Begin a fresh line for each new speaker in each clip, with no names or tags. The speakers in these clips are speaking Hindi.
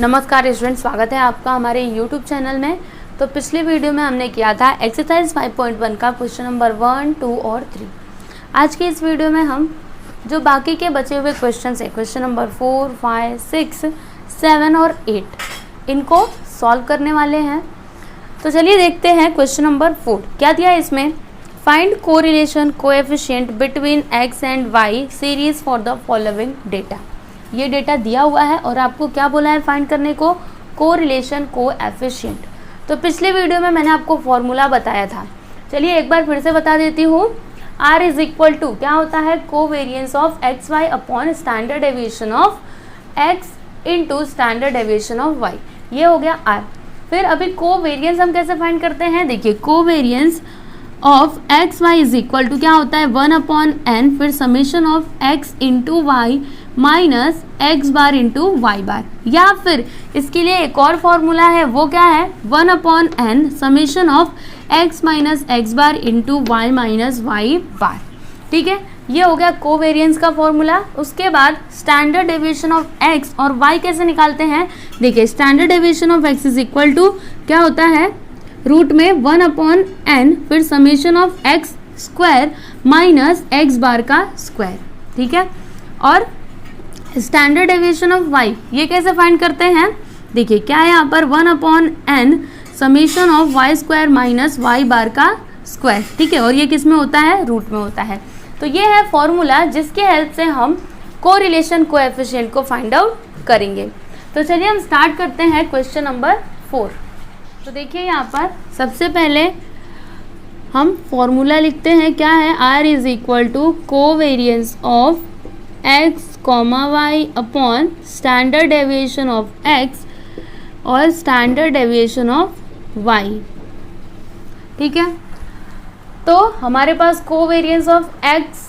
नमस्कार स्टूडेंट, स्वागत है आपका हमारे यूट्यूब चैनल में। तो पिछले वीडियो में हमने किया था एक्सरसाइज 5.1 का क्वेश्चन नंबर 1, 2 और 3। आज के इस वीडियो में हम जो बाकी के बचे हुए क्वेश्चन है, क्वेश्चन नंबर 4, 5, 6, 7 और 8, इनको सॉल्व करने वाले हैं। तो चलिए देखते हैं क्वेश्चन नंबर 4 क्या दिया है इसमें। Find correlation coefficient between X and Y series for the following data. ये डेटा दिया हुआ है और आपको क्या बोला है फाइंड करने को, कोरिलेशन कोएफिशिएंट। तो पिछले वीडियो में मैंने आपको फॉर्मूला बताया था, चलिए एक बार फिर से बता देती हूँ। R इज इक्वल टू क्या होता है, covariance of x y upon standard deviation of x into standard deviation of y. ये हो गया R। फिर अभी कोवेरियंस हम कैसे फाइंड करते हैं, देखिए covariance of x y is equal to क्या होता है 1 अपॉन एन, फिर summation of x into y minus x bar into y bar. या फिर इसके लिए एक और फॉर्मूला है, वो क्या है 1 upon n summation of x minus x bar into y minus y bar. ठीक है, ये हो गया कोवेरियंस का फॉर्मूला। उसके बाद स्टैंडर्ड डेविएशन ऑफ एक्स और वाई कैसे निकालते हैं, देखिए standard deviation of x is equal to क्या होता है रूट में 1 अपॉन एन, फिर summation of x square minus x bar का स्क्वायर। ठीक है, और स्टैंडर्ड डेविएशन ऑफ वाई ये कैसे फाइंड करते हैं, देखिए क्या है यहाँ पर 1 upon n summation of y square minus y bar का स्क्वायर। ठीक है, और ये किस में होता है, रूट में होता है। तो ये है फॉर्मूला जिसके हेल्प से हम कोरिलेशन कोएफिशिएंट को फाइंड आउट करेंगे। तो चलिए हम स्टार्ट करते हैं क्वेश्चन नंबर 4। तो देखिए यहाँ पर सबसे पहले हम फॉर्मूला लिखते हैं, क्या है R is equal to covariance of x comma y upon standard deviation of x और स्टैंडर्ड डेविएशन ऑफ वाई। ठीक है, तो हमारे पास covariance of x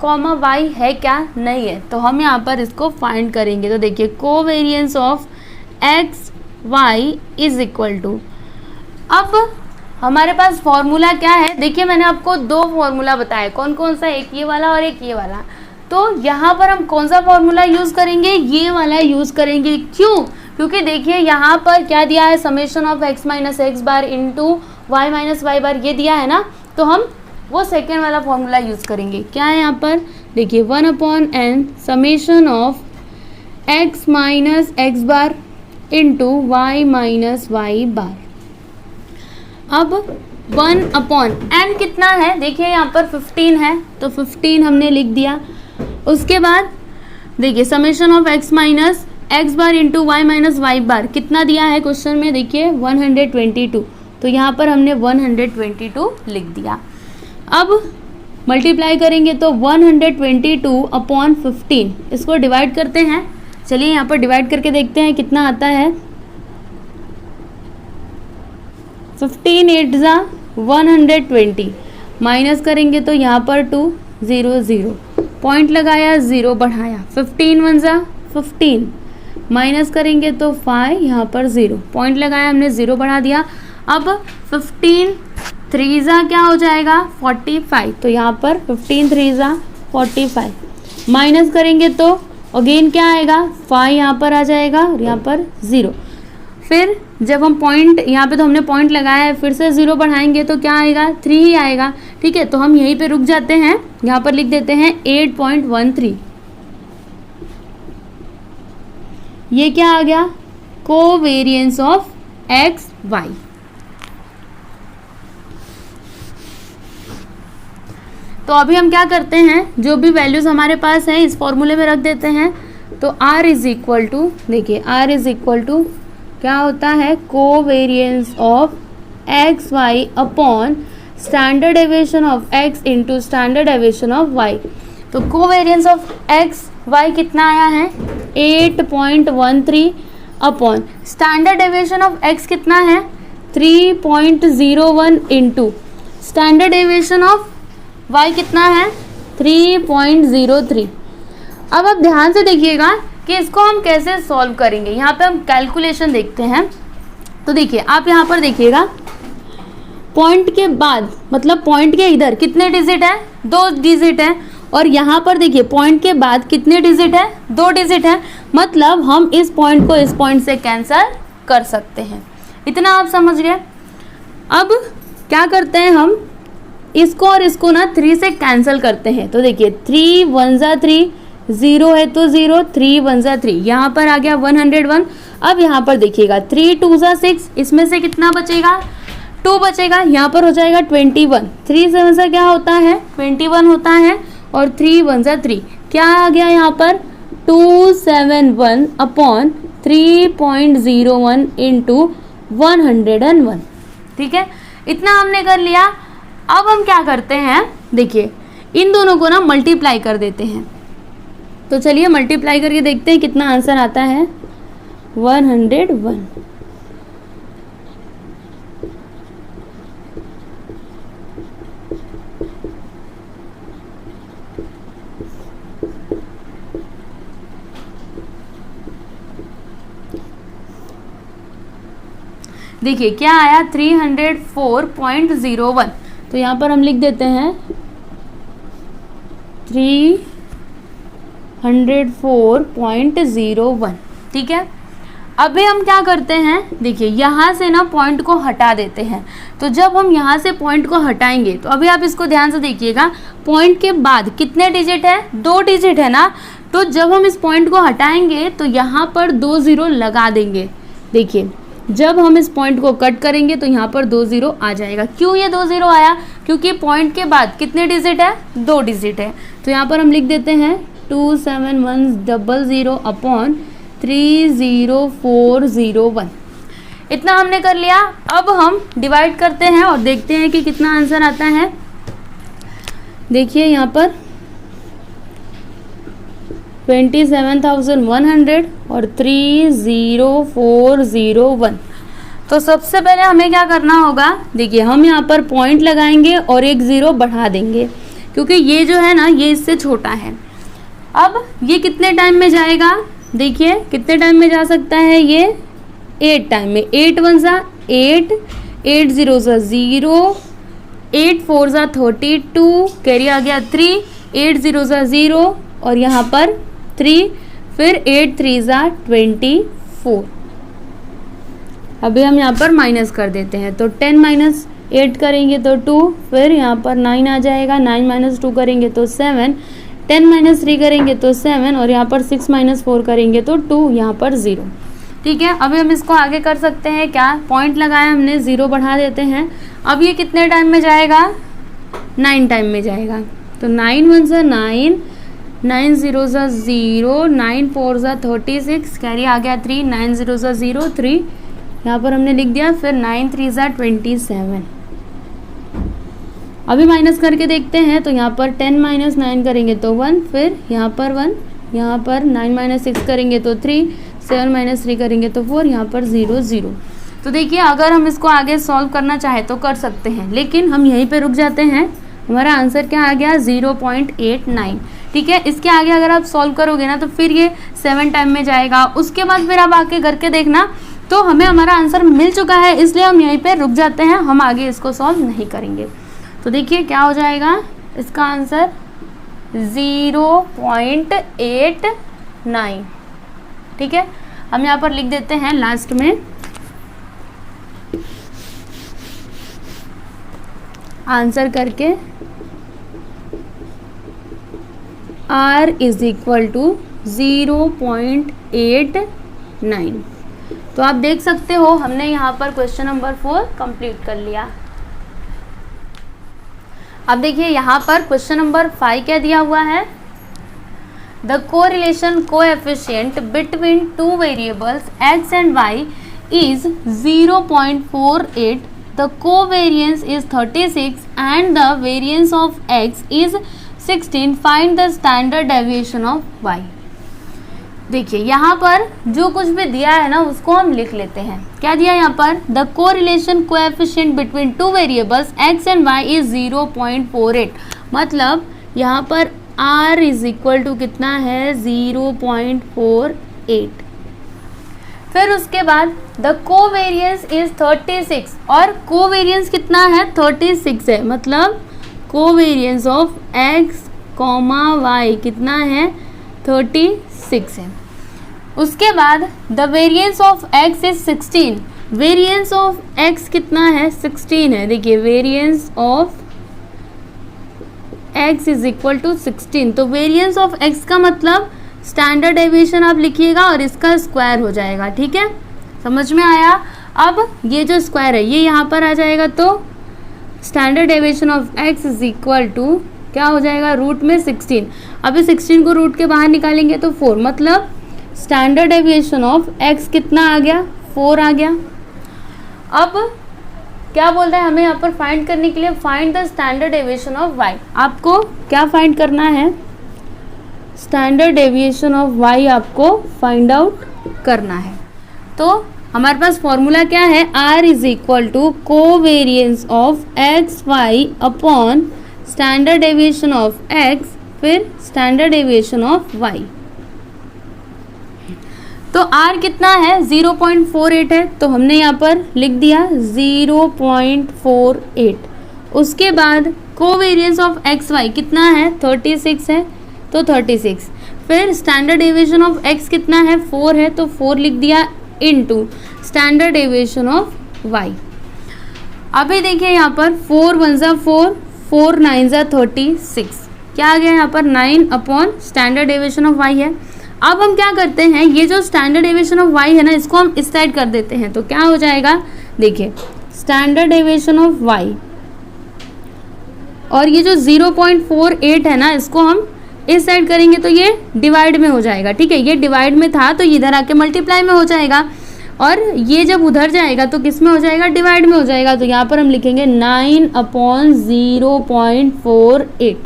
comma y है क्या, नहीं है, तो हम यहाँ पर इसको फाइंड करेंगे। तो देखिए covariance of x y is equal to, अब हमारे पास फॉर्मूला क्या है, देखिए मैंने आपको दो फॉर्मूला बताया, कौन कौन सा, एक ये वाला और एक ये वाला। तो यहाँ पर हम कौन सा फॉर्मूला यूज़ करेंगे, ये वाला यूज़ करेंगे। क्यों, क्योंकि देखिए यहाँ पर क्या दिया है summation of x minus x bar into y minus y bar, ये दिया है ना, तो हम वो सेकेंड वाला फॉर्मूला यूज़ करेंगे। क्या है यहाँ पर, देखिए 1 upon n summation of x minus x bar into y minus y bar. अब 1 अपॉन एन कितना है, देखिए यहाँ पर 15 है, तो 15 हमने लिख दिया। उसके बाद देखिए summation of x minus x bar into y minus y bar कितना दिया है क्वेश्चन में, देखिए 122, तो यहाँ पर हमने 122 लिख दिया। अब मल्टीप्लाई करेंगे तो 122 अपॉन 15, इसको डिवाइड करते हैं। चलिए यहाँ पर डिवाइड करके देखते हैं कितना आता है। 15 8 ज़ा 120, माइनस करेंगे तो यहाँ पर 2 0 0, पॉइंट लगाया 0 बढ़ाया, 15 1 ज़ा 15, माइनस करेंगे तो 5, यहाँ पर 0, पॉइंट लगाया हमने 0 बढ़ा दिया। अब 15 3 ज़ा क्या हो जाएगा 45, तो यहाँ पर 15 3 ज़ा 45, माइनस करेंगे तो अगेन क्या आएगा 5, यहाँ पर आ जाएगा और यहाँ पर 0। फिर जब हम पॉइंट यहाँ पे तो हमने पॉइंट लगाया है, फिर से 0 बढ़ाएंगे तो क्या आएगा 3 ही आएगा। ठीक है, तो हम यहीं पे रुक जाते हैं, यहाँ पर लिख देते हैं 8.13। ये क्या आ गया, कोवेरियंस ऑफ एक्स वाई। तो अभी हम क्या करते हैं, जो भी वैल्यूज हमारे पास हैं इस फॉर्मूले में रख देते हैं। तो R इज इक्वल टू, देखिए R इज इक्वल टू क्या होता है covariance of x y upon standard deviation of x into standard deviation of y. तो कोवेरियंस ऑफ एक्स वाई कितना आया है 8.13 upon standard deviation of x कितना है 3.01 into standard deviation of y कितना है 3.03। अब आप ध्यान से देखिएगा कि इसको हम कैसे सॉल्व करेंगे। यहाँ पे हम कैलकुलेशन देखते हैं। तो देखिए आप यहाँ पर देखिएगा, पॉइंट के बाद मतलब पॉइंट के इधर कितने डिजिट है, 2 डिजिट है, और यहाँ पर देखिए पॉइंट के बाद कितने डिजिट है, 2 डिजिट है। मतलब हम इस पॉइंट को इस पॉइंट से कैंसिल कर सकते हैं। इतना आप समझ गए। अब क्या करते हैं, हम इसको और इसको ना 3 से कैंसिल करते हैं। तो देखिए 3 1 जा 3, 0 है तो 0, 3 1 जा 3, यहाँ पर आ गया 101। अब यहाँ पर देखिएगा 3 2 जा 6, इसमें से कितना बचेगा, 2 बचेगा, यहाँ पर हो जाएगा 21। 3 7 जा क्या होता है, 21 होता है, और 3 1 जा 3, क्या आ गया यहाँ पर 271 अपॉन 3.01 इंटू 101। ठीक है, इतना हमने कर लिया। अब हम क्या करते हैं, देखिए इन दोनों को ना मल्टीप्लाई कर देते हैं। तो चलिए मल्टीप्लाई करके देखते हैं कितना आंसर आता है, 101। देखिए क्या आया 304.01। तो यहाँ पर हम लिख देते हैं 304.01। ठीक है, अभी हम क्या करते हैं, देखिए यहाँ से ना पॉइंट को हटा देते हैं। तो जब हम यहाँ से पॉइंट को हटाएंगे, तो अभी आप इसको ध्यान से देखिएगा, पॉइंट के बाद कितने डिजिट है, 2 डिजिट है ना। तो जब हम इस पॉइंट को हटाएंगे तो यहाँ पर 2 0 लगा देंगे। देखिए जब हम इस पॉइंट को कट करेंगे तो यहाँ पर 2 0 आ जाएगा। क्यों ये 2 0 आया, क्योंकि पॉइंट के बाद कितने डिजिट है, 2 डिजिट है। तो यहाँ पर हम लिख देते हैं 27100 अपॉन 30401। इतना हमने कर लिया। अब हम डिवाइड करते हैं और देखते हैं कि कितना आंसर आता है। देखिए यहाँ पर 27,100 और 30401। तो सबसे पहले हमें क्या करना होगा, देखिए हम यहाँ पर पॉइंट लगाएंगे और एक 0 बढ़ा देंगे, क्योंकि ये जो है ना ये इससे छोटा है। अब ये कितने टाइम में जाएगा, देखिए कितने टाइम में जा सकता है, ये 8 टाइम में। 8 1 जा 8, 8 0 जा 0, 8 4 जा 32, कैरी आ गया 3, 8 0 जा 0 और यहाँ पर 3, फिर 8 3 जा 24। अभी हम यहाँ पर माइनस कर देते हैं। तो 10 माइनस 8 करेंगे तो 2, फिर यहाँ पर 9 आ जाएगा, 9 माइनस 2 करेंगे तो 7, 10 माइनस 3 करेंगे तो 7 और यहाँ पर 6 माइनस 4 करेंगे तो 2, यहाँ पर 0। ठीक है, अभी हम इसको आगे कर सकते हैं। क्या, पॉइंट लगाया हमने, 0 बढ़ा देते हैं। अब ये कितने टाइम में जाएगा, 9 टाइम में जाएगा। तो 9 1 जा 9, 9 0 जा 0, 9 4 जा 36, कैरी आ गया 3, 9 0 जा 0 3, यहाँ पर हमने लिख दिया, फिर 9 3 जा 27। अभी माइनस करके देखते हैं। तो यहाँ पर 10 माइनस 9 करेंगे तो 1, फिर यहाँ पर 1, यहाँ पर 9 माइनस 6 करेंगे तो 3, 7 माइनस 3 करेंगे तो 4, यहाँ पर 0 0। तो देखिए अगर हम इसको आगे सॉल्व करना चाहे तो कर सकते हैं, लेकिन हम यहीं पे रुक जाते हैं। हमारा आंसर क्या आ गया, 0.89। ठीक है, इसके आगे अगर आप सॉल्व करोगे ना तो फिर ये 7 टाइम में जाएगा। उसके बाद फिर आप आके करके देखना। तो हमें हमारा आंसर मिल चुका है, इसलिए हम यहीं पे रुक जाते हैं, हम आगे इसको सॉल्व नहीं करेंगे। तो देखिए क्या हो जाएगा इसका आंसर, 0.89। ठीक है, हम यहाँ पर लिख देते हैं लास्ट में आंसर करके, R इज इक्वल टू 0.89। तो आप देख सकते हो हमने यहाँ पर क्वेश्चन नंबर 4 कंप्लीट कर लिया। अब देखिए यहाँ पर क्वेश्चन नंबर 5 क्या दिया हुआ है, the correlation coefficient between 2 variables x and y is 0.48, the covariance is 36 and the variance of x is 16, find the standard deviation of y। देखिए यहाँ पर जो कुछ भी दिया है ना उसको हम लिख लेते हैं। क्या दिया यहाँ पर, the correlation coefficient between 2 variables x and y is 0.48। मतलब यहाँ पर r इज इक्वल टू कितना है, 0.48। फिर उसके बाद द कोवेरियंस इज 36 और कोवेरियंस कितना है, 36 है। मतलब कोवेरियंस ऑफ x, y कितना है, 36 है। उसके बाद the variance of x is 16, variance of x कितना है 16 है। देखिए variance of x is equal to 16, तो वेरिएंस ऑफ x का मतलब स्टैंडर्ड डेविएशन आप लिखिएगा और इसका स्क्वायर हो जाएगा, ठीक है, समझ में आया। अब ये जो स्क्वायर है ये यहाँ पर आ जाएगा, तो standard deviation of x is equal to क्या हो जाएगा, रूट में 16। अभी 16 को रूट के बाहर निकालेंगे तो 4, मतलब स्टैंडर्ड डेविएशन ऑफ x कितना आ गया, 4 आ गया। अब क्या बोल रहा है हमें यहाँ पर फाइंड करने के लिए, find the standard deviation of y। आपको क्या फाइंड करना है, स्टैंडर्ड डेविएशन ऑफ y आपको फाइंड आउट करना है। तो हमारे पास फॉर्मूला क्या है, r is equal to covariance of x y upon standard deviation of x फिर स्टैंडर्ड डेविएशन ऑफ y। तो r कितना है 0.48 है, तो हमने यहाँ पर लिख दिया 0.48। उसके बाद कोवेरिएंस ऑफ एक्स वाई कितना है 36 है, तो 36। फिर स्टैंडर्ड डेविएशन ऑफ x कितना है 4 है, तो 4 लिख दिया into standard deviation of y। अभी देखिए यहाँ पर 4 1 ज़ा 4, 4 9 ज़ा 36, क्या आ गया यहाँ पर 9 upon standard deviation of y है। अब हम क्या करते हैं, ये जो स्टैंडर्ड डेविएशन ऑफ y है ना, इसको हम इस साइड कर देते हैं, तो क्या हो जाएगा, देखिए स्टैंडर्ड डेविएशन ऑफ y और ये जो 0.48 है ना, इसको हम इस साइड करेंगे तो ये डिवाइड में हो जाएगा, ठीक है, ये डिवाइड में था तो इधर आके मल्टीप्लाई में हो जाएगा, और ये जब उधर जाएगा तो किस में हो जाएगा, डिवाइड में हो जाएगा। तो यहाँ पर हम लिखेंगे 9/0.48,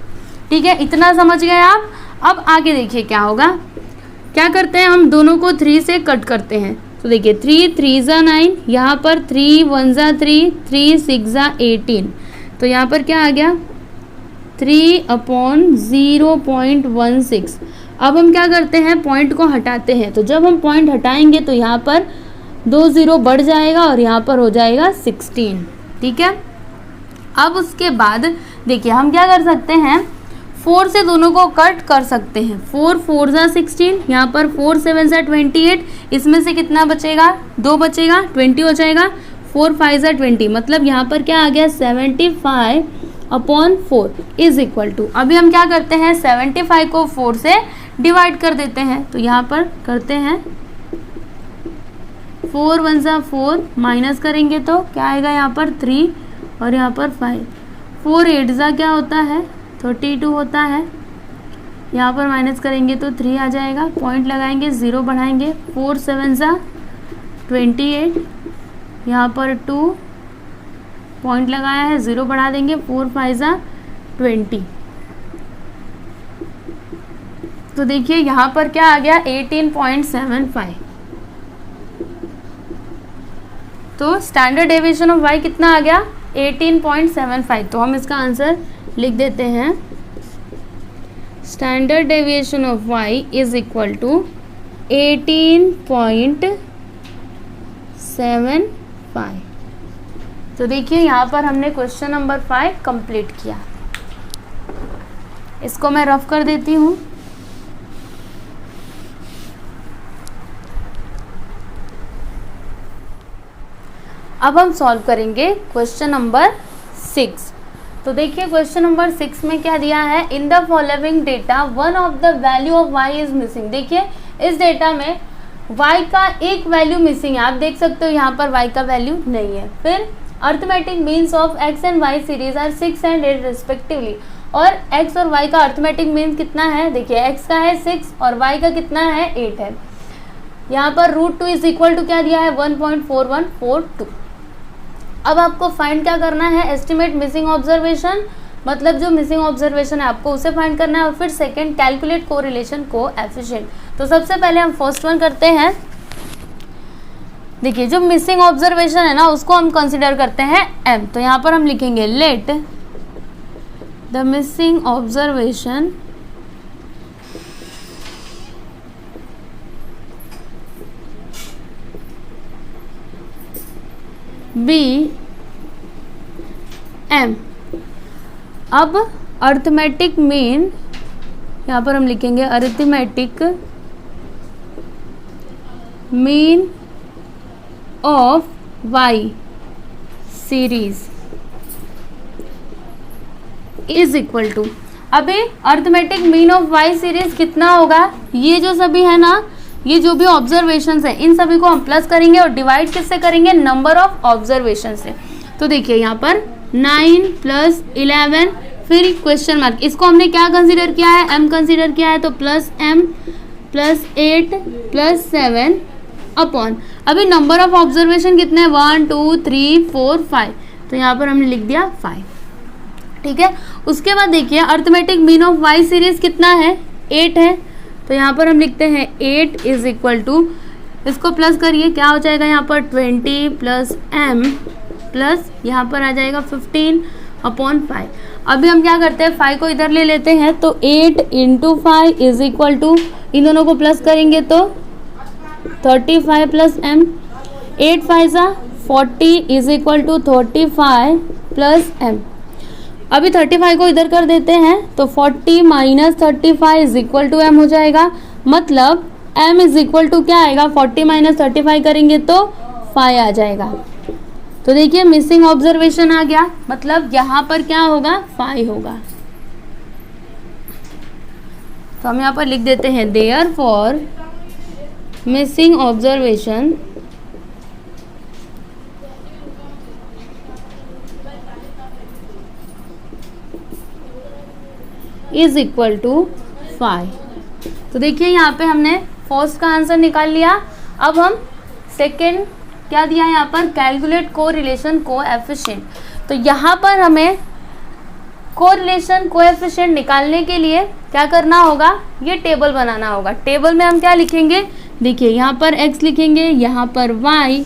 ठीक है, इतना समझ गए आप। अब आगे देखिए क्या होगा, क्या करते हैं हम दोनों को 3 से कट करते हैं, तो देखिए 3 3 ज़ा 9, यहाँ पर 3 1 ज़ा 3, 3 6 ज़ा 18, तो यहाँ पर क्या आ गया 3/0.16। अब हम क्या करते हैं, पॉइंट को हटाते हैं, तो जब हम पॉइंट हटाएंगे तो यहाँ पर 2 0 बढ़ जाएगा और यहाँ पर हो जाएगा 16, ठीक है। अब उसके बाद देखिए हम क्या कर सकते हैं, 4 से दोनों को कट कर सकते हैं, 4 4 ज़ा 16, यहाँ पर 4 7 ज़ा 28, इसमें से कितना बचेगा, 2 बचेगा, 20 हो जाएगा, 4 5 ज़ा 20, मतलब यहाँ पर क्या आ गया 75/4 इज इक्वल टू, अभी हम क्या करते हैं 75 को 4 से डिवाइड कर देते हैं, तो यहाँ पर करते हैं 4 1 ज़ा 4, माइनस करेंगे तो क्या आएगा यहाँ पर 3 और यहाँ पर 5, 4 8 ज़ा क्या होता है 32 होता है, यहाँ पर माइनस करेंगे तो 3 आ जाएगा, पॉइंट लगाएंगे 0 बढ़ाएंगे, 4 7 ज़ा 28, यहाँ पर 2 पॉइंट लगाया है 0 बढ़ा देंगे, 4 5 ज़ा 20, तो देखिए यहाँ पर क्या आ गया 18.75। तो स्टैंडर्ड डेविएशन ऑफ y कितना आ गया 18.75, तो हम इसका आंसर लिख देते हैं, standard deviation of y is equal to 18.75। तो देखिए यहाँ पर हमने क्वेश्चन नंबर 5 कंप्लीट किया। इसको मैं रफ कर देती हूँ। अब हम सॉल्व करेंगे क्वेश्चन नंबर 6। तो देखिए क्वेश्चन नंबर 6 में क्या दिया है, in the following data one of the value of y is missing. देखिए इस डेटा में y का एक वैल्यू मिसिंग है, आप देख सकते हो यहाँ पर y का वैल्यू नहीं है। फिर arithmetic means of x and y series are 6 and 8 respectively, और x और y का अर्थमेटिक मीन्स कितना है, देखिए x का है 6 और y का कितना है 8 है। यहाँ पर √2 इज इक्वल टू क्या दिया है 1.4142। अब आपको फाइंड क्या करना है, एस्टिमेट मिसिंग ऑब्जर्वेशन, मतलब जो मिसिंग ऑब्जर्वेशन है आपको उसे फाइंड करना है, और फिर सेकंड कैलकुलेट कोरिलेशन कोएफिशिएंट। तो सबसे पहले हम फर्स्ट वन करते हैं। देखिए जो मिसिंग ऑब्जर्वेशन है ना उसको हम कंसीडर करते हैं m, तो यहाँ पर हम लिखेंगे let the missing observation be m। अब अर्थमेटिक मीन यहाँ पर हम लिखेंगे arithmetic mean of y series is equal to, अभी arithmetic mean of y series कितना होगा, ये जो सभी है ना, ये जो भी ऑब्जर्वेशंस है इन सभी को हम प्लस करेंगे और डिवाइड किससे करेंगे, नंबर ऑफ ऑब्जर्वेशन से। तो देखिए यहाँ पर 9 + 11 फिर क्वेश्चन मार्क, इसको हमने क्या कंसीडर किया है, m कंसीडर किया है, तो +m + 8 + 7 अपॉन, अभी नंबर ऑफ ऑब्जर्वेशन कितने हैं, 1 2 3 4 5, तो यहाँ पर हमने लिख दिया 5। ठीक है, उसके बाद देखिए arithmetic mean of y series कितना है, 8 है, तो यहाँ पर हम लिखते हैं 8 इज इक्वल टू, इसको प्लस करिए, क्या हो जाएगा यहाँ पर 20 + m प्लस यहाँ पर आ जाएगा 15 अपॉन 5। अभी हम क्या करते हैं, 5 को इधर ले लेते हैं, तो 8 × 5 इज इक्वल टू, इन दोनों को प्लस करेंगे तो 35 + m, 8 5 40 is equal to 35 + m। अभी 35 को इधर कर देते हैं, तो 40 - 35 इज इक्वल टू m हो जाएगा, मतलब m इज इक्वल टू क्या आएगा, 40 - 35 करेंगे तो 5 आ जाएगा। तो देखिए मिसिंग ऑब्जर्वेशन आ गया, मतलब यहाँ पर क्या होगा, 5 होगा। तो हम यहाँ पर लिख देते हैं therefore missing observation is equal to 5। तो देखिए यहाँ पे हमने फर्स्ट का आंसर निकाल लिया। अब हम सेकेंड क्या दिया है यहाँ पर, कैलकुलेट कोरिलेशन कोएफिशिएंट। तो यहाँ पर हमें कोरिलेशन कोएफिशिएंट निकालने के लिए क्या करना होगा, ये टेबल बनाना होगा। टेबल में हम क्या लिखेंगे, देखिए यहाँ पर x लिखेंगे, यहाँ पर y,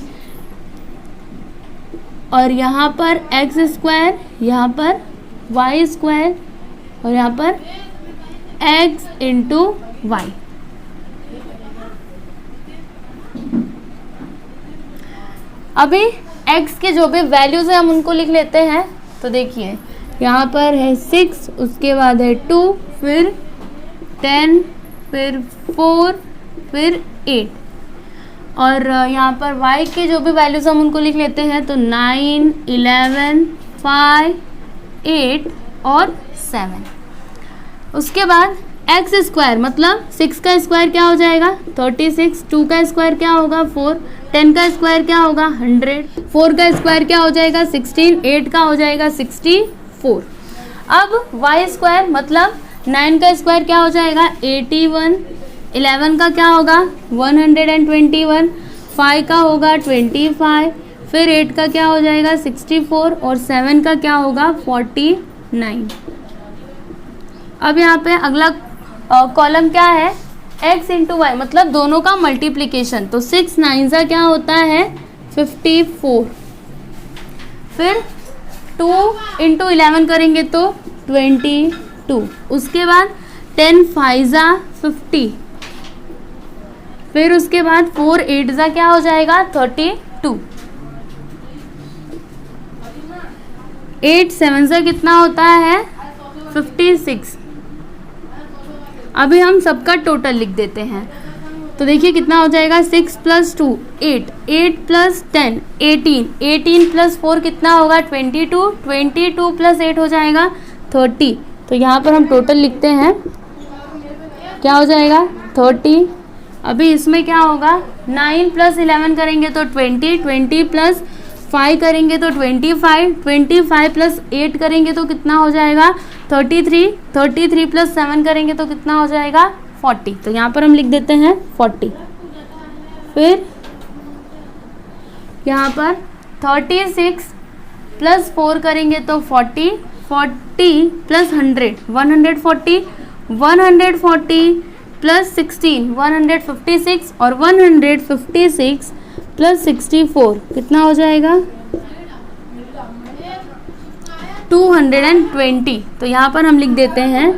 और यहाँ पर x², यहाँ पर y², और यहाँ पर x × y। अभी x के जो भी वैल्यूज है हम उनको लिख लेते हैं। तो देखिए यहाँ पर है 6, उसके बाद है 2, फिर 10, फिर 4, फिर 8, और यहाँ पर y के जो भी वैल्यूज हम उनको लिख लेते हैं, तो 9, 11, 5, 8 और 7। उसके बाद x² मतलब 6 का स्क्वायर क्या हो जाएगा, 36, 2 का स्क्वायर क्या होगा, 4, 10 का स्क्वायर क्या होगा, 100, 4 का स्क्वायर क्या हो जाएगा, 16, 8 का हो जाएगा 64। अब y² मतलब 9 का स्क्वायर क्या हो जाएगा, 81, 11 का क्या होगा, 121, 5 का होगा 25, फिर 8 का क्या हो जाएगा 64, और 7 का क्या होगा 49। अब यहाँ पे अगला कॉलम क्या है, x × y मतलब दोनों का मल्टीप्लिकेशन। तो 6 9 क्या होता है 54, फिर 2 × 11 करेंगे तो 22, उसके बाद 10 5 50, फिर उसके बाद 4 8 क्या हो जाएगा 32, 8 7 कितना होता है 56। अभी हम सबका टोटल लिख देते हैं। तो देखिए कितना हो जाएगा, 6 + 2 8, 8 + 10 18, 18 + 4 कितना होगा 22, 22 + 8 हो जाएगा 30। तो यहाँ पर हम टोटल लिखते हैं, क्या हो जाएगा 30। अभी इसमें क्या होगा, 9 + 11 करेंगे तो 20, 20 + 5 करेंगे तो 25, 25 + 8 करेंगे तो कितना हो जाएगा 33, 33 + 7 करेंगे तो कितना हो जाएगा 40। तो यहाँ पर हम लिख देते हैं 40। फिर यहाँ पर 36 + 4 करेंगे तो 40, 40 + 100 140, 140 + 16 156, और 156 + 64 कितना हो जाएगा 220। तो यहाँ पर हम लिख देते हैं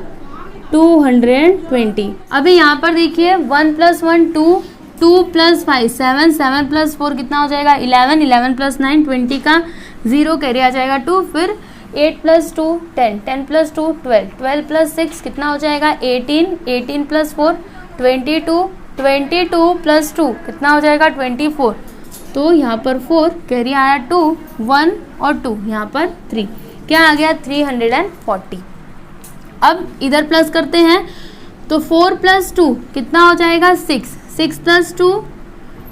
220। अभी यहाँ पर देखिए 1 + 1 2, 2 + 5 7, 7 + 4 कितना हो जाएगा 11, 11 + 9 20 का 0 कैरी आ जाएगा 2, फिर 8 + 2 10, 10 + 2 12, 12 + 6 कितना हो जाएगा 18, 18 + 4 22, 22 + 2 कितना हो जाएगा 24। तो यहाँ पर 4 कैरी आया 2, 1 और 2 यहाँ पर 3, क्या आ गया 340। अब इधर प्लस करते हैं तो 4 + 2 कितना हो जाएगा 6, 6 + 2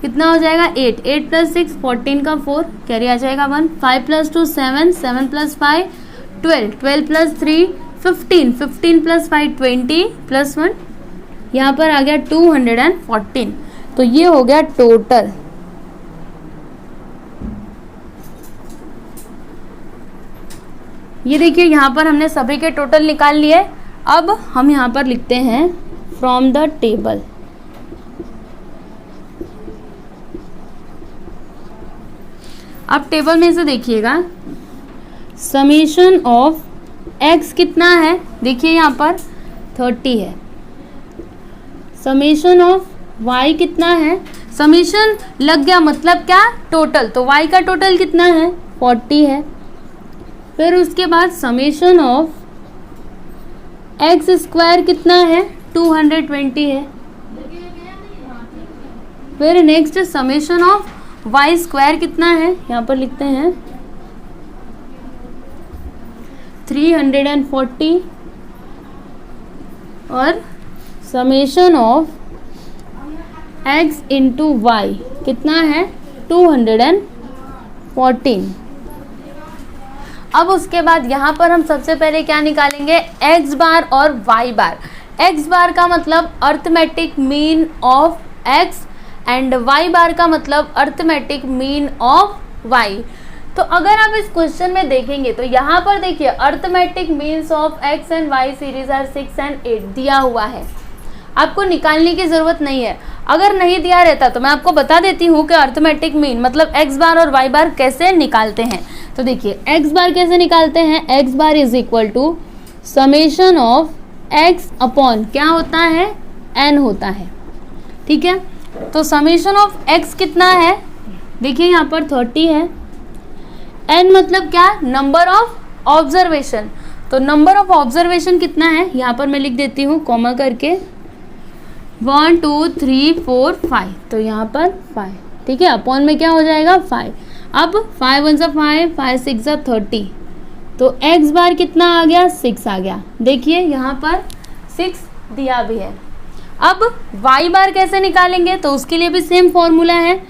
कितना हो जाएगा 8, 8 + 6 14 का 4 कैरी आ जाएगा 1, 5 + 2 7, 7 + 5 12, 12 + 3 15, 15 + 5 20 + 1 यहाँ पर आ गया 214। तो ये हो गया टोटल। ये देखिए यहाँ पर हमने सभी के टोटल निकाल लिए। अब हम यहाँ पर लिखते हैं फ्रॉम द टेबल। अब टेबल में से देखिएगा समीशन ऑफ x कितना है, देखिए यहाँ पर 30 है। समीशन ऑफ y कितना है, समीशन लग गया मतलब क्या टोटल, तो y का टोटल कितना है 40 है। फिर उसके बाद समीशन ऑफ x² कितना है 220 है। फिर नेक्स्ट समीशन ऑफ y² कितना है, यहाँ पर लिखते हैं 340 और समेशन ऑफ x × y कितना है 214। अब उसके बाद यहाँ पर हम सबसे पहले क्या निकालेंगे x बार और y बार। x बार का मतलब arithmetic mean of x and y बार का मतलब अर्थमेटिक मीन ऑफ y। तो अगर आप इस क्वेश्चन में देखेंगे तो यहाँ पर देखिए arithmetic means of x and y series are 6 and 8 दिया हुआ है, आपको निकालने की ज़रूरत नहीं है। अगर नहीं दिया रहता तो मैं आपको बता देती हूँ कि अर्थमेटिक मीन मतलब x बार और y बार कैसे निकालते हैं। तो देखिए x बार कैसे निकालते हैं, x bar is equal to summation of x upon क्या होता है n होता है, ठीक है। तो समेशन ऑफ x कितना है, देखिए यहाँ पर 30 है, n मतलब क्या नंबर ऑफ ऑब्जर्वेशन। तो नंबर ऑफ ऑब्जर्वेशन कितना है, यहाँ पर मैं लिख देती हूँ कॉमा करके 1 2 3 4 5, तो यहाँ पर 5, ठीक है। अपॉन में क्या हो जाएगा 5। अब 5 1 5, 5 6 30, तो x बार कितना आ गया 6 आ गया। देखिए यहाँ पर 6 दिया भी है। अब y बार कैसे निकालेंगे, तो उसके लिए भी सेम फॉर्मूला है।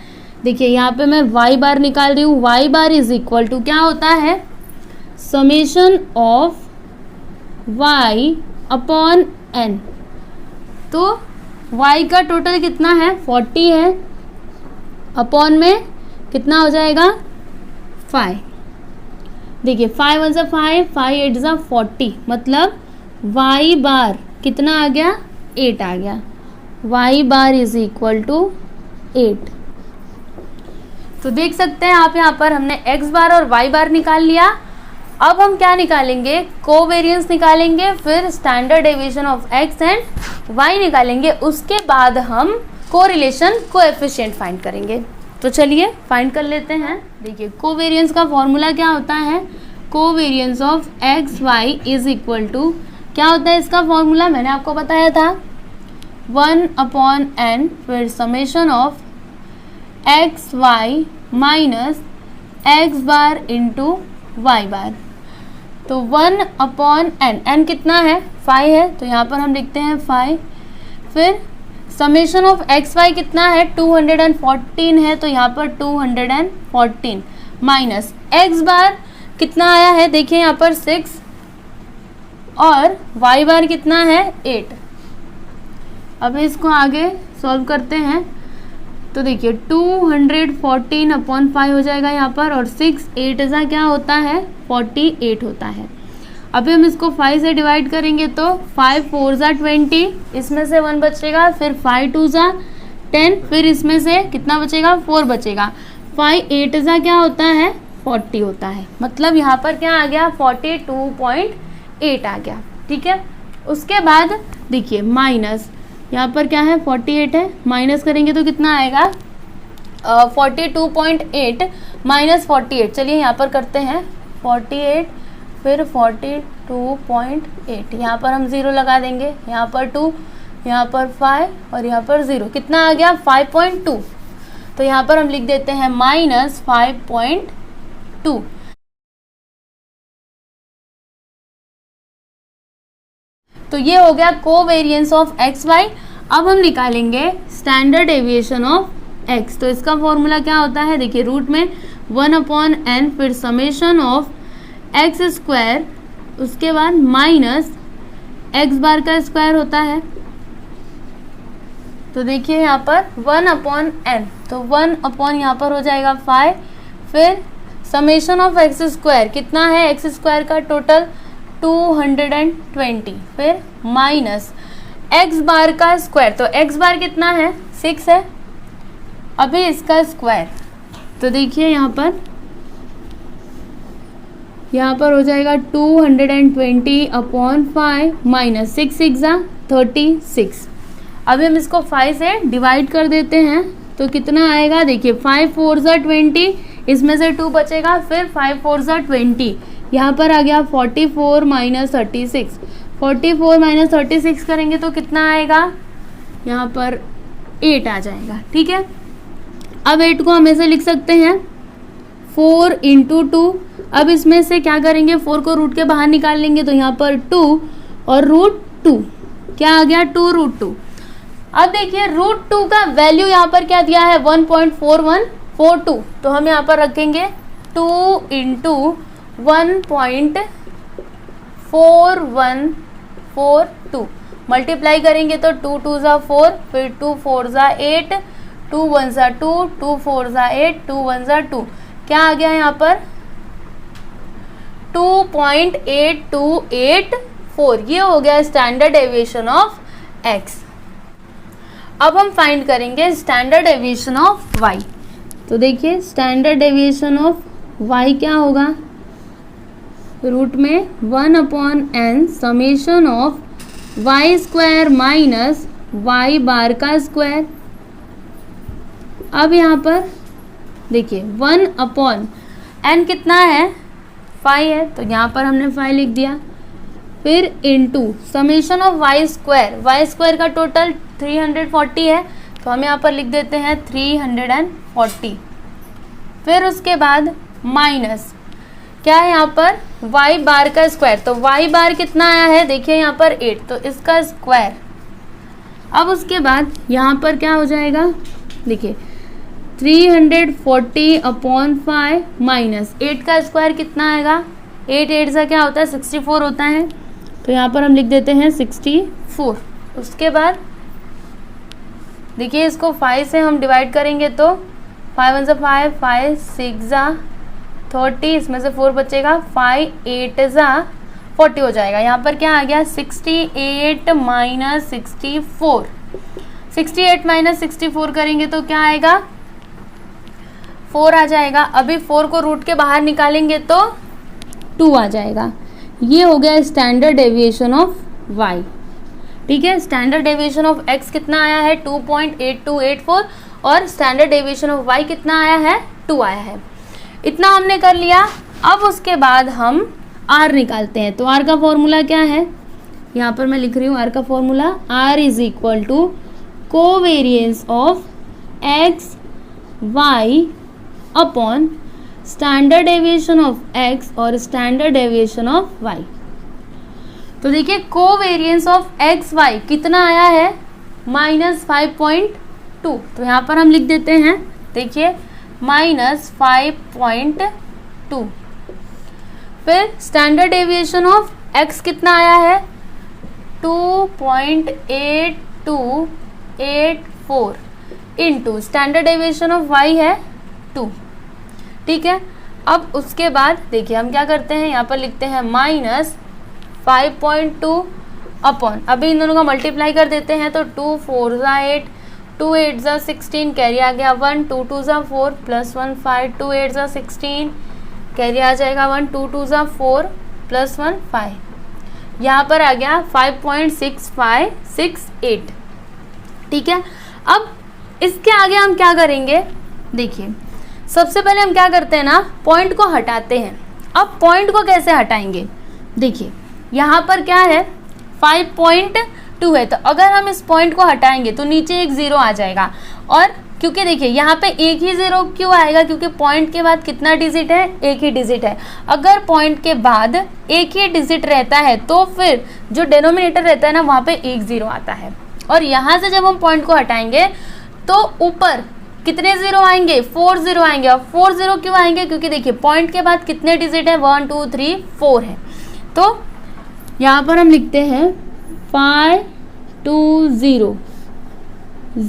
देखिए यहाँ पे मैं y बार निकाल रही हूँ, y bar is equal to क्या होता है summation of y upon n। तो y का टोटल कितना है 40 है, अपॉन में कितना हो जाएगा 5। देखिए 5 1 5, 5 8 40, मतलब y बार कितना आ गया 8 आ गया। y bar is equal to 8। तो देख सकते हैं आप यहाँ पर हमने x बार और y बार निकाल लिया। अब हम क्या निकालेंगे कोवेरियंस निकालेंगे, फिर standard deviation of x and y निकालेंगे। उसके बाद हम कोरिलेशन कोएफिशिएंट फाइंड करेंगे। तो चलिए फाइंड कर लेते हैं। देखिए कोवेरियंस का फॉर्मूला क्या होता है, covariance of x y is equal to क्या होता है इसका फॉर्मूला, मैंने आपको बताया था 1/n, फिर summation of x y minus x bar into y bar. तो 1/n, n कितना है 5 है, तो यहाँ पर हम लिखते हैं 5। फिर समेशन ऑफ एक्स वाई कितना है 214 है, तो यहाँ पर 214 माइनस एक्स बार कितना आया है, देखिए यहाँ पर 6 और वाई बार कितना है 8। अब इसको आगे सॉल्व करते हैं तो देखिए 214/5 हो जाएगा यहाँ पर, और 6 8 ऐसा क्या होता है 48 होता है। अभी हम इसको 5 से डिवाइड करेंगे तो 5 4 20, इसमें से 1 बचेगा, फिर 5 2 10, फिर इसमें से कितना बचेगा 4 बचेगा। 5 8 ऐसा क्या होता है 40 होता है, मतलब यहाँ पर क्या आ गया 42.8 आ गया, ठीक है। उसके बाद देखिए माइनस यहाँ पर क्या है 48 है, माइनस करेंगे तो कितना आएगा 42.8 माइनस 48। चलिए यहाँ पर करते हैं 48 फिर 42.8, यहाँ पर हम 0 लगा देंगे, यहाँ पर 2, यहाँ पर 5 और यहाँ पर 0, कितना आ गया 5.2। तो यहाँ पर हम लिख देते हैं -5.2। तो ये हो गया कोवेरिएंस ऑफ एक्स वाई। अब हम निकालेंगे स्टैंडर्ड डेविएशन ऑफ एक्स। तो इसका फॉर्मूला क्या होता है, देखिए रूट में 1/n, फिर समेशन ऑफ एक्स स्क्वायर, उसके बाद माइनस एक्स बार का स्क्वायर होता है। तो देखिए यहाँ पर 1/n, तो 1 यहाँ पर हो जाएगा 5, फिर समेशन ऑफ एक्स स्क्वायर कितना है, एक्स स्क्वायर का टोटल 220, फिर माइनस एक्स बार का स्क्वायर, तो एक्स बार कितना है 6 है, अभी इसका स्क्वायर। तो देखिए यहाँ पर हो जाएगा 220/5 माइनस 6 6 36। अभी हम इसको 5 से डिवाइड कर देते हैं तो कितना आएगा, देखिए 5 4 20, इसमें से 2 बचेगा, फिर 5 4 20, यहाँ पर आ गया 44 माइनस 36। 44 माइनस 36 करेंगे तो कितना आएगा, यहाँ पर 8 आ जाएगा। ठीक है, अब 8 को हम ऐसे लिख सकते हैं 4 × 2। अब इसमें से क्या करेंगे, 4 को रूट के बाहर निकाल लेंगे, तो यहाँ पर 2 और √2 क्या आ गया 2√2। अब देखिए √2 का वैल्यू यहाँ पर क्या दिया है 1.4142, तो हम यहाँ पर रखेंगे 2 × 1.4142, मल्टीप्लाई करेंगे तो 2 2 4, फिर 2 4 8, 2 1 2, 2 4 8, 2 1 2, क्या आ गया यहाँ पर 2.8284। ये हो गया स्टैंडर्ड डेविएशन ऑफ एक्स। अब हम फाइंड करेंगे स्टैंडर्ड डेविएशन ऑफ वाई। तो देखिए स्टैंडर्ड डेविएशन ऑफ वाई क्या होगा, रूट में 1/n summation of y square minus y bar का स्क्वायर। अब यहाँ पर देखिए 1/n कितना है 5 है, तो यहाँ पर हमने 5 लिख दिया, फिर into summation of y square का टोटल 340 है, तो हम यहाँ पर लिख देते हैं 340। फिर उसके बाद माइनस क्या है यहाँ पर वाई बार का स्क्वायर, तो वाई बार कितना आया है देखिए यहाँ पर 8, तो इसका स्क्वायर। अब उसके बाद यहाँ पर क्या हो जाएगा, देखिए 340/5 माइनस 8 का स्क्वायर कितना आएगा, 8 8 का क्या होता है 64 होता है, तो यहाँ पर हम लिख देते हैं 64। उसके बाद देखिए इसको 5 से हम डिवाइड करेंगे तो 5 1 5, 5 6 30, इसमें से 4 बचेगा, 5 8 40 हो जाएगा। यहाँ पर क्या आ गया 68 माइनस 64, 68 माइनस 64 करेंगे तो क्या आएगा 4 आ जाएगा। अभी 4 को रूट के बाहर निकालेंगे तो 2 आ जाएगा। ये हो गया स्टैंडर्ड डेविएशन ऑफ y। ठीक है, स्टैंडर्ड डेविएशन ऑफ x कितना आया है 2.8284 और स्टैंडर्ड डेविएशन ऑफ y कितना आया है 2 आया है। इतना हमने कर लिया। अब उसके बाद हम r निकालते हैं। तो r का फॉर्मूला क्या है, यहाँ पर मैं लिख रही हूँ r का formula, r is equal to covariance of x y upon standard deviation of x और स्टैंडर्ड डेविएशन ऑफ y। तो देखिए कोवेरिएंस ऑफ एक्स वाई कितना आया है -5.2, तो यहाँ पर हम लिख देते हैं, देखिए -5.2। फिर स्टैंडर्ड डेविएशन ऑफ x कितना आया है 2.8284 into standard deviation of y है 2। ठीक है, अब उसके बाद देखिए हम क्या करते हैं, यहाँ पर लिखते हैं -5.2 अपॉन, अभी इन दोनों का मल्टीप्लाई कर देते हैं तो 2 4 8, 2 8 16, कैरी आ गया 1, 2 2 4 प्लस 1 5, 2 8 16, कैरी आ जाएगा 1, 2 2 4 प्लस 1 5, यहाँ पर आ गया 5.6568। ठीक है, अब इसके आगे हम क्या करेंगे, देखिए सबसे पहले हम क्या करते हैं ना, पॉइंट को हटाते हैं। अब पॉइंट को कैसे हटाएंगे, देखिए यहाँ पर क्या है 5.2 2 है। तो अगर हम इस पॉइंट को हटाएंगे तो नीचे एक 0 आ जाएगा। और क्योंकि देखिए यहाँ पे एक ही 0 क्यों आएगा, क्योंकि पॉइंट के बाद कितना डिजिट है, एक ही डिजिट है। अगर पॉइंट के बाद एक ही डिजिट रहता है तो फिर जो डिनोमिनेटर रहता है ना वहाँ पे एक 0 आता है। और यहाँ से जब हम पॉइंट को हटाएंगे तो ऊपर कितने 0 आएंगे, 4 0 आएंगे। और 4 0 क्यों आएंगे, क्योंकि देखिए पॉइंट के बाद कितने डिजिट है, 1 2 3 4 है। तो यहाँ पर हम लिखते हैं 5 2 0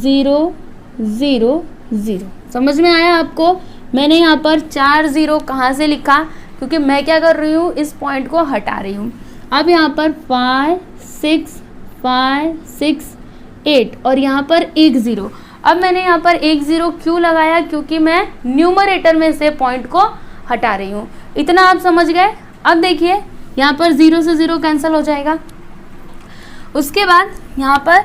0 0 0। समझ में आया आपको? मैंने यहाँ पर 4 0 कहाँ से लिखा, क्योंकि मैं क्या कर रही हूँ, इस पॉइंट को हटा रही हूँ। अब यहाँ पर 5 6 5 6 8 और यहाँ पर एक 0। अब मैंने यहाँ पर एक 0 क्यों लगाया, क्योंकि मैं न्यूमरेटर में से पॉइंट को हटा रही हूँ। इतना आप समझ गए। अब देखिए यहाँ पर 0 से 0 कैंसिल हो जाएगा। उसके बाद यहाँ पर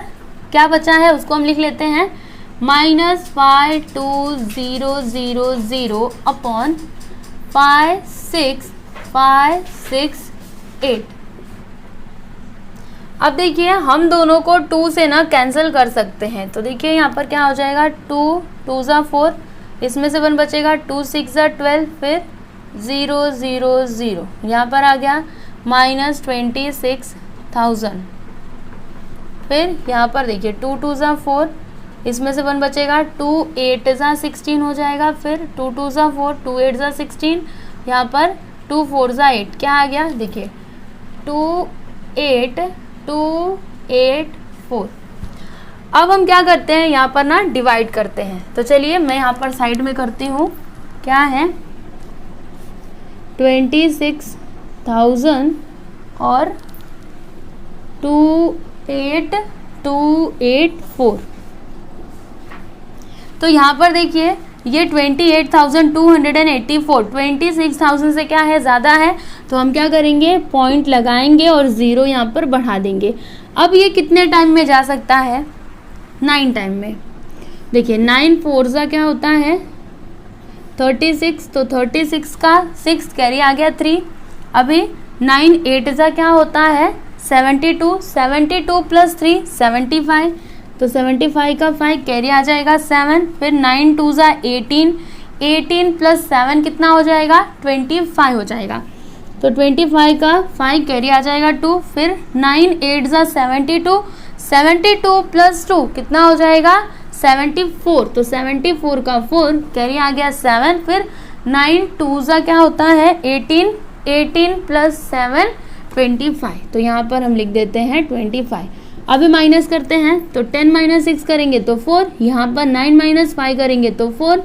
क्या बचा है उसको हम लिख लेते हैं -5 2 0 0 0 अपॉन 5 6 5 6 8। अब देखिए हम दोनों को 2 से ना कैंसिल कर सकते हैं। तो देखिए यहाँ पर क्या हो जाएगा, 2 2 ज़ा 4, इसमें से 1 बचेगा, 2 6 ज़ा 12, फिर 0 0 0 यहाँ पर आ गया -26,000। फिर यहाँ पर देखिए 2 2 ज़ा 4, इसमें से 1 बचेगा, 2 8 ज़ा 16 हो जाएगा, फिर 2 2 ज़ा 4, 2 8 ज़ा 16, यहाँ पर 2 4 ज़ा 8, क्या आ गया देखिए 2 8 2 8 4। अब हम क्या करते हैं, यहाँ पर ना डिवाइड करते हैं। तो चलिए मैं यहाँ पर साइड में करती हूँ, क्या है 26,000 और 28284। तो यहाँ पर देखिए ये 28,284 26,000 से क्या है, ज़्यादा है। तो हम क्या करेंगे, पॉइंट लगाएंगे और 0 यहाँ पर बढ़ा देंगे। अब ये कितने टाइम में जा सकता है, 9 टाइम में। देखिए 9 4 ज़ा क्या होता है 36, तो 36 का 6 कैरी आ गया 3। अभी 9 8 ज़ा क्या होता है 72, 72 प्लस 3 75, तो 75 का 5 कैरी आ जाएगा 7। फिर 9 2 ज़ा 18, 18 प्लस 7 कितना हो जाएगा 25 हो जाएगा। तो 25 का 5 कैरी आ जाएगा 2। फिर 9 8 ज़ा 72, 72 प्लस 2 कितना हो जाएगा 74, तो 74 का 4 कैरी आ गया 7। फिर 9 2 ज़ा क्या होता है 18, 18 प्लस 7 25, तो यहाँ पर हम लिख देते हैं 25। अभी माइनस करते हैं, तो 10 - 6 करेंगे तो 4, यहाँ पर 9 - 5 करेंगे तो 4,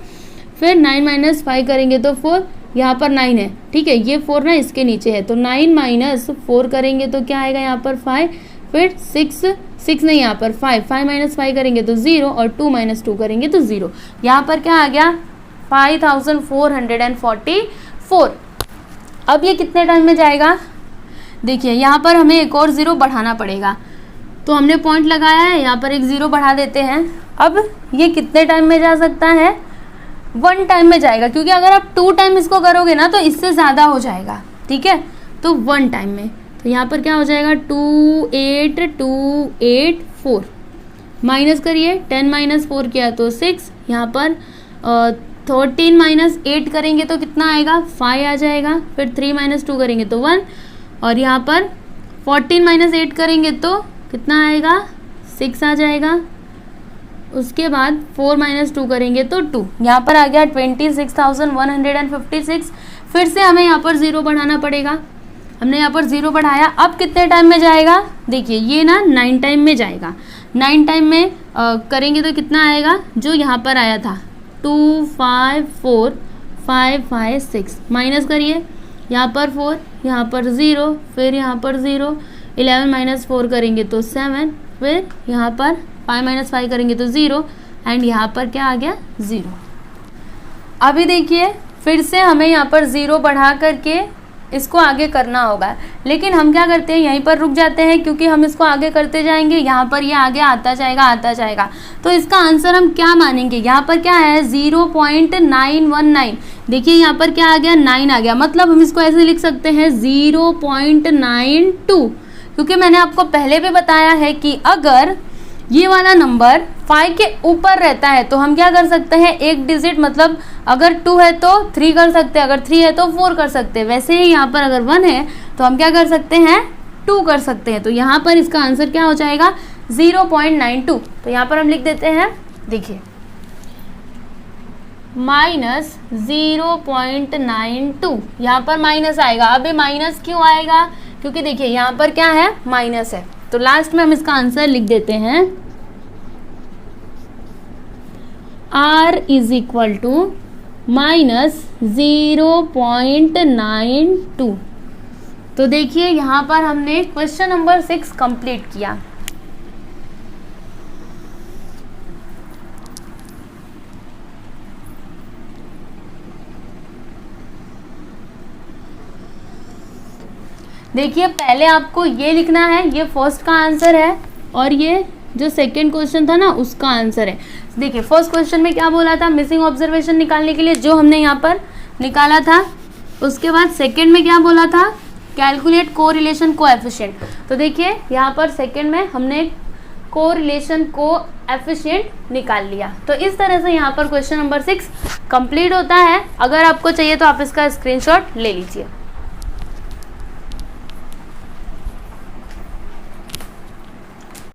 फिर 9 - 5 करेंगे तो 4, यहाँ पर 9 है, ठीक है, ये 4 ना इसके नीचे है, तो 9 - 4 करेंगे तो क्या आएगा यहाँ पर 5, फिर 6 नहीं, यहाँ पर 5 - 5 करेंगे तो 0 और 2 - 2 करेंगे तो 0। यहाँ पर क्या आ गया 5444। अब ये कितने टाइम में जाएगा, देखिए यहाँ पर हमें एक और 0 बढ़ाना पड़ेगा। तो हमने पॉइंट लगाया है, यहाँ पर एक 0 बढ़ा देते हैं। अब ये कितने टाइम में जा सकता है, 1 टाइम में जाएगा, क्योंकि अगर आप 2 टाइम इसको करोगे ना तो इससे ज़्यादा हो जाएगा, ठीक है। तो 1 टाइम में, तो यहाँ पर क्या हो जाएगा 28284। माइनस करिए, 10 - 4 किया तो 6, यहाँ पर 13 - 8 करेंगे तो कितना आएगा 5 आ जाएगा। फिर 3 - 2 करेंगे तो 1, और यहाँ पर 14 - 8 करेंगे तो कितना आएगा 6 आ जाएगा। उसके बाद 4 - 2 करेंगे तो 2, यहाँ पर आ गया 26,156। फिर से हमें यहाँ पर 0 बढ़ाना पड़ेगा। हमने यहाँ पर 0 बढ़ाया। अब कितने टाइम में जाएगा, देखिए ये ना 9 टाइम में जाएगा। 9 टाइम में करेंगे तो कितना आएगा, जो यहाँ पर आया था 254,556। माइनस करिए, यहाँ पर 4, यहाँ पर 0, फिर यहाँ पर 0, 11 - 4 करेंगे तो 7, फिर यहाँ पर 5 - 5 करेंगे तो 0, एंड यहाँ पर क्या आ गया 0। अभी देखिए फिर से हमें यहाँ पर 0 बढ़ा करके इसको आगे करना होगा, लेकिन हम क्या करते हैं यहीं पर रुक जाते हैं, क्योंकि हम इसको आगे करते जाएंगे, यहाँ पर ये आगे आता जाएगा। तो इसका आंसर हम क्या मानेंगे, यहाँ पर क्या है 0.919। देखिए यहाँ पर क्या आ गया 9 आ गया, मतलब हम इसको ऐसे लिख सकते हैं 0.92। क्योंकि मैंने आपको पहले भी बताया है कि अगर ये वाला नंबर 5 के ऊपर रहता है तो हम क्या कर सकते हैं, एक डिजिट, मतलब अगर 2 है तो 3 कर सकते हैं, अगर 3 है तो 4 कर सकते हैं। वैसे ही यहाँ पर अगर 1 है तो हम क्या कर सकते हैं, 2 कर सकते हैं। तो यहाँ पर इसका आंसर क्या हो जाएगा, 0.92। तो यहाँ पर हम लिख देते हैं, देखिए -0.92, यहाँ पर माइनस आएगा। अब ये माइनस क्यों आएगा, क्योंकि देखिए यहाँ पर क्या है, माइनस है। तो लास्ट में हम इसका आंसर लिख देते हैं, R इज इक्वल टू -0.92। तो देखिए यहाँ पर हमने क्वेश्चन नंबर 6 कंप्लीट किया। देखिए पहले आपको ये लिखना है, ये फर्स्ट का आंसर है और ये जो सेकंड क्वेश्चन था ना उसका आंसर है। देखिए फर्स्ट क्वेश्चन में क्या बोला था, मिसिंग ऑब्जर्वेशन निकालने के लिए, जो हमने यहाँ पर निकाला था। उसके बाद सेकंड में क्या बोला था, कैलकुलेट कोरिलेशन कोएफिशिएंट। तो देखिए यहाँ पर सेकंड में हमने कोरिलेशन कोएफिशिएंट निकाल लिया। तो इस तरह से यहाँ पर क्वेश्चन नंबर 6 कंप्लीट होता है। अगर आपको चाहिए तो आप इसका स्क्रीनशॉट ले लीजिए।